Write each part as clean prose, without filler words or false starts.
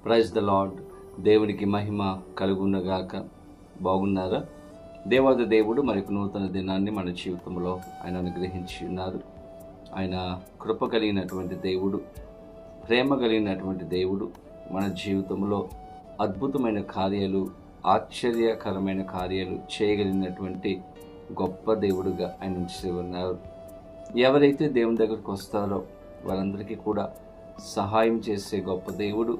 Praise the lord. దేవునికి మహిమ కలుగునగాక. బాగున్నారా? దేవాది దేవుడు మరొక నూతన దినాన్ని మన జీవితంలో ఆయన అనుగ్రహించి ఉన్నారు. ఆయన కృప కలిగినటువంటి దేవుడు, ప్రేమ కలిగినటువంటి దేవుడు. మన జీవితంలో అద్భుతమైన కార్యాలు, ఆశ్చర్యకరమైన కార్యాలు చేయగలిగినటువంటి గొప్ప దేవుడుగా ఆయన ఉంచి ఉన్నారు. ఎవరైతే దేవుని దగ్గరికి వస్తారో వారందరికీ కూడా సహాయం చేసే గొప్ప దేవుడు,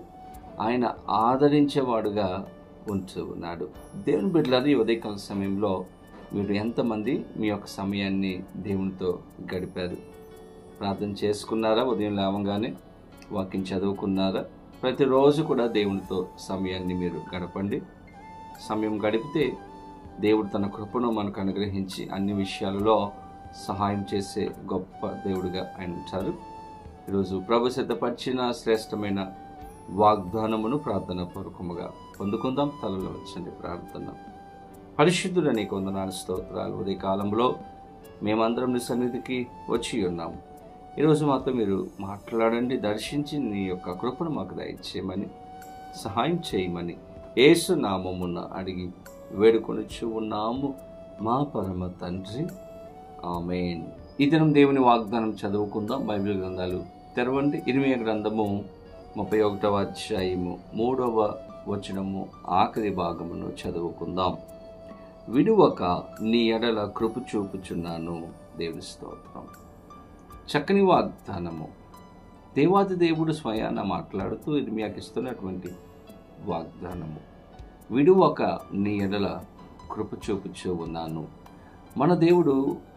ఆయన ఆదరించేవాడుగా ఉంటూ ఉన్నాడు. దేవుని బిడ్డలారా, ఈ ఉదయకాల సమయంలో మీరు ఎంతమంది మీ యొక్క సమయాన్ని దేవునితో గడిపారు? ప్రార్థన చేసుకున్నారా? ఉదయం లేవగానే వాక్యం చదువుకున్నారా? ప్రతిరోజు కూడా దేవునితో సమయాన్ని మీరు గడపండి. సమయం గడిపితే దేవుడు తన కృపను మనకు అనుగ్రహించి అన్ని విషయాలలో సహాయం చేసే గొప్ప దేవుడిగా ఆయన ఉంటారు. ఈరోజు ప్రభు సిద్ధపరిచిన శ్రేష్టమైన వాగ్దానమును ప్రార్థన పూర్వకముగా పొందుకుందాం. తలలో వచ్చండి ప్రార్థన. పరిశుద్ధుడ నీకు వందనాలు, స్తోత్రాలు. ఉదయ కాలంలో మేమందరం నీ సన్నిధికి వచ్చి ఉన్నాము. ఈరోజు మాతో మీరు మాట్లాడండి, దర్శించి నీ యొక్క కృపను మాకు దయచేయమని, సహాయం చేయమని యేసు నామమున అడిగి వేడుకొనుచు ఉన్నాము మా పరమ తండ్రి, ఆమేన్. ఈ దినం దేవుని వాగ్దానం చదువుకుందాం. బైబిల్ గ్రంథాలు తెరవండి. ఇర్మీయా గ్రంథము 31వ అధ్యాయము 3వ వచనము ఆఖరి భాగమును చదువుకుందాం. విడువక నీ ఎడల కృప చూపుచున్నాను. దేవుని స్తోత్రం. చక్కని వాగ్దానము. దేవాది దేవుడు స్వయాన మాట్లాడుతూ ఇర్మీయాకి ఇస్తున్నటువంటి వాగ్దానము. విడువక నీ ఎడల కృప చూపుచూ ఉన్నాను. మన దేవుడు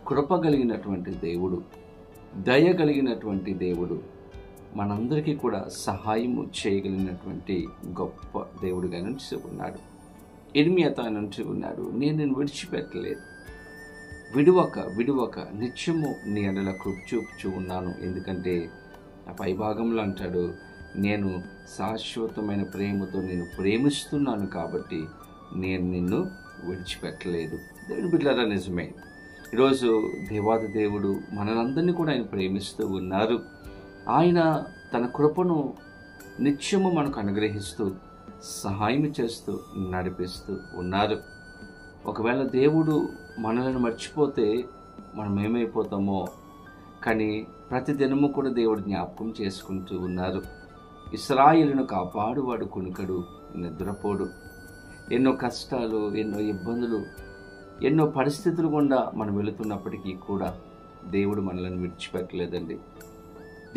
కృప కలిగినటువంటి దేవుడు, దయ కలిగినటువంటి దేవుడు, మనందరికీ కూడా సహాయము చేయగలిగినటువంటి గొప్ప దేవుడిగా నుంచి ఉన్నాడు. ఇర్మీయాతో ఆయన నుంచి ఉన్నాడు, నేను విడిచిపెట్టలేదు, విడువక నిత్యము నీ ఎడల కృప చూపుచూ ఉన్నాను. ఎందుకంటే ఆ పై భాగంలో అంటాడు, నేను శాశ్వతమైన ప్రేమతో నేను ప్రేమిస్తున్నాను కాబట్టి నేను నిన్ను విడిచిపెట్టలేదు. దేవుని బిడ్డలారా, నిజమే. ఈరోజు దేవాది దేవుడు మనలందరినీ కూడా ఆయన ప్రేమిస్తూ ఉన్నారు. ఆయన తన కృపను నిత్యము మనకు అనుగ్రహిస్తూ సహాయం చేస్తూ నడిపిస్తూ ఉన్నారు. ఒకవేళ దేవుడు మనల్ని మర్చిపోతే మనం ఏమైపోతామో, కానీ ప్రతిదినము కూడా దేవుడు జ్ఞాపకం చేసుకుంటూ ఉన్నారు. ఇశ్రాయేలును కాపాడువాడు కునుకడు, నిద్రపోడు. ఎన్నో కష్టాలు, ఎన్నో ఇబ్బందులు, ఎన్నో పరిస్థితులు గుండా మనం వెళుతున్నప్పటికీ కూడా దేవుడు మనల్ని విడిచిపెట్టలేదండి.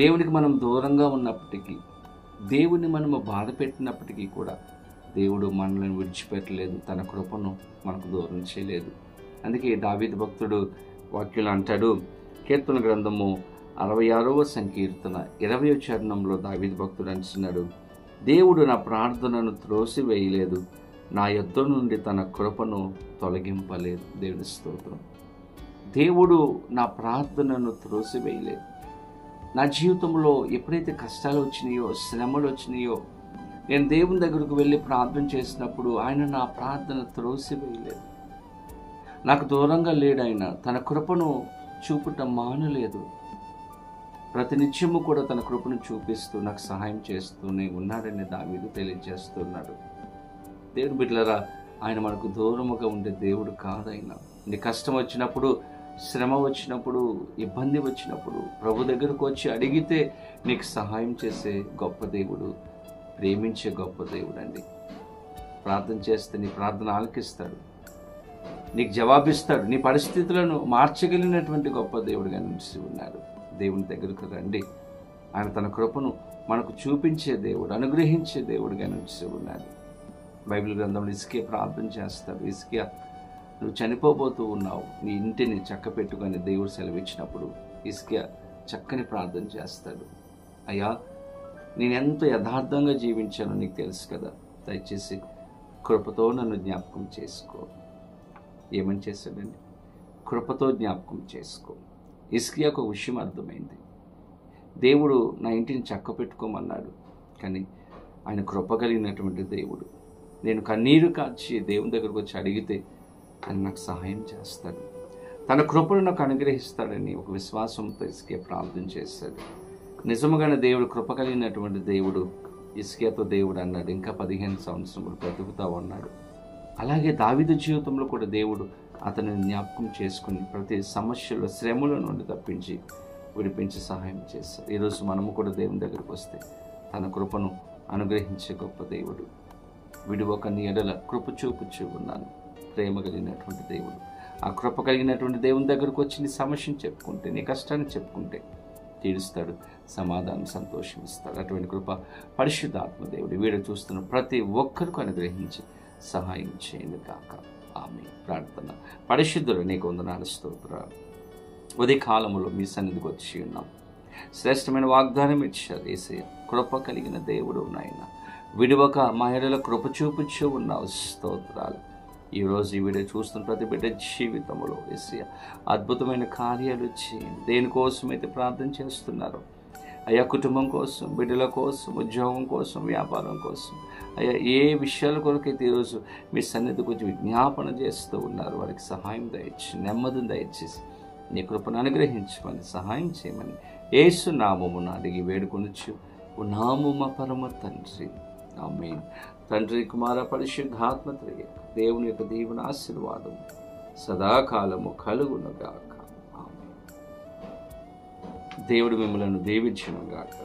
దేవునికి మనం దూరంగా ఉన్నప్పటికీ, దేవుని మనము బాధ పెట్టినప్పటికీ కూడా దేవుడు మనల్ని విడిచిపెట్టలేదు, తన కృపను మనకు దూరం చేయలేదు. అందుకే దావీదు భక్తుడు వాక్యంలో అంటాడు, కీర్తన గ్రంథము 66వ సంకీర్తన 20వ చరణంలో దావీదు భక్తుడు అంటున్నాడు, దేవుడు నా ప్రార్థనను త్రోసివేయలేదు, నా యొద్ద నుండి తన కృపను తొలగింపలేదు. దేవుని స్తోత్రం. దేవుడు నా ప్రార్థనను త్రోసివేయలేదు. నా జీవితంలో ఎప్పుడైతే కష్టాలు వచ్చినాయో, శ్రమలు వచ్చినాయో, నేను దేవుని దగ్గరకు వెళ్ళి ప్రార్థన చేసినప్పుడు ఆయన నా ప్రార్థన త్రోసివేయలేదు. నాకు దూరంగా లేడు. ఆయన తన కృపను చూపటం మానలేదు. ప్రతినిత్యము కూడా తన కృపను చూపిస్తూ నాకు సహాయం చేస్తూనే ఉన్నాడని దావీదు తెలియజేస్తున్నాడు. దేవుని బిడ్డలారా, ఆయన మనకు దూరముగా ఉండే దేవుడు కాదైనా. నీ కష్టం వచ్చినప్పుడు, శ్రమ వచ్చినప్పుడు, ఇబ్బంది వచ్చినప్పుడు ప్రభు దగ్గరకు వచ్చి అడిగితే నీకు సహాయం చేసే గొప్ప దేవుడు, ప్రేమించే గొప్ప దేవుడు అండి. ప్రార్థన చేస్తే నీ ప్రార్థన ఆలకిస్తాడు, నీకు జవాబిస్తాడు, నీ పరిస్థితులను మార్చగలిగినటువంటి గొప్ప దేవుడిగా నిలిచి ఉన్నాడు. దేవుని దగ్గరకు రండి. ఆయన తన కృపను మనకు చూపించే దేవుడు, అనుగ్రహించే దేవుడిగా నిలిచి ఉన్నాడు. బైబిల్ గ్రంథంలో ఇస్కియా ప్రార్థన చేస్తాడు. ఇస్కియా, నువ్వు చనిపోబోతూ ఉన్నావు, నీ ఇంటిని చక్క పెట్టుకొని దేవుడు సెలవిచ్చినప్పుడు ఇస్కియా చక్కని ప్రార్థన చేస్తాడు. అయ్యా, నేను ఎంత యథార్థంగా జీవించానో నీకు తెలుసు కదా, దయచేసి కృపతో నన్ను జ్ఞాపకం చేసుకో. ఏమని చేశాడండి? కృపతో జ్ఞాపకం చేసుకో. ఇస్కియాకు ఒక విషయం అర్థమైంది. దేవుడు నా ఇంటిని చక్క పెట్టుకోమన్నాడు, కానీ ఆయన కృప కలిగినటువంటి దేవుడు. నేను కన్నీరు కార్చి దేవుని దగ్గరకు వచ్చి అడిగితే ఆయన నాకు సహాయం చేస్తాడు, తన కృపను నాకు అనుగ్రహిస్తాడని ఒక విశ్వాసంతో ఇస్కియా ప్రార్థన చేశాడు. నిజముగానే దేవుడు కృప కలిగినటువంటి దేవుడు, హిజ్కియాతో దేవుడు అన్నాడు, ఇంకా 15 సంవత్సరములు బ్రతుకుతావు అన్నాడు. అలాగే దావీదు జీవితంలో కూడా దేవుడు అతనిని జ్ఞాపకం చేసుకుని ప్రతి సమస్యలో శ్రమల నుండి తప్పించి విడిపించి సహాయం చేశారు. ఈరోజు మనము కూడా దేవుని దగ్గరికి వస్తే తన కృపను అనుగ్రహించే గొప్ప దేవుడు. విడివక నీ ఎడల కృప చూపుచూ ఉన్నాను. ప్రేమ కలిగినటువంటి దేవుడు. ఆ కృప కలిగినటువంటి దేవుని దగ్గరకు వచ్చి నీ సమస్యను చెప్పుకుంటే, నీ కష్టాన్ని చెప్పుకుంటే తీరుస్తాడు, సమాధానం, సంతోషం ఇస్తాడు. అటువంటి కృప పరిశుద్ధాత్మ దేవుడు వీడు చూస్తున్న ప్రతి ఒక్కరికి అనుగ్రహించి సహాయం చేయండి కాక. ఆమె ప్రార్థన. పరిశుద్ధుడు నీకు వందనాలు, స్తోత్రాలు. ఉదయ కాలంలో మీ సన్నిధికి వచ్చి ఉన్నాం. శ్రేష్టమైన వాగ్దానం ఇచ్చారు యేసయ్య. కృప కలిగిన దేవుడు నాయన, విడివక మా ఎడల కృప చూపుచూ ఉన్నావు. స్తోత్రాలు. ఈరోజు ఈ వీడియో చూస్తున్న ప్రతి బిడ్డ జీవితంలో యేసయ్య అద్భుతమైన కార్యాలు చేయండి. దేనికోసమైతే ప్రార్థన చేస్తున్నారో అయ్యా, కుటుంబం కోసం, బిడ్డల కోసం, ఉద్యోగం కోసం, వ్యాపారం కోసం, అయ్యా ఏ విషయాల కొరకైతే ఈరోజు మీ సన్నిధికి వచ్చి విజ్ఞాపన చేస్తూ ఉన్నారు, వారికి సహాయం దయచేసి, నెమ్మదిని దయచేసి నీ కృపను అనుగ్రహించమని సహాయం చేయమని యేసు నామమున అడిగి వేడుకొనుచు ఉన్నాము మా పరమ తండ్రి. ఆమేన్. తండ్రి, కుమార, పరిశుద్ధాత్మ త్రియేక దేవుని యొక్క దీవెన ఆశీర్వాదం సదాకాలము కలుగునుగాక. ఆమేన్. దేవుడు మిమ్మలను దీవించునుగాక.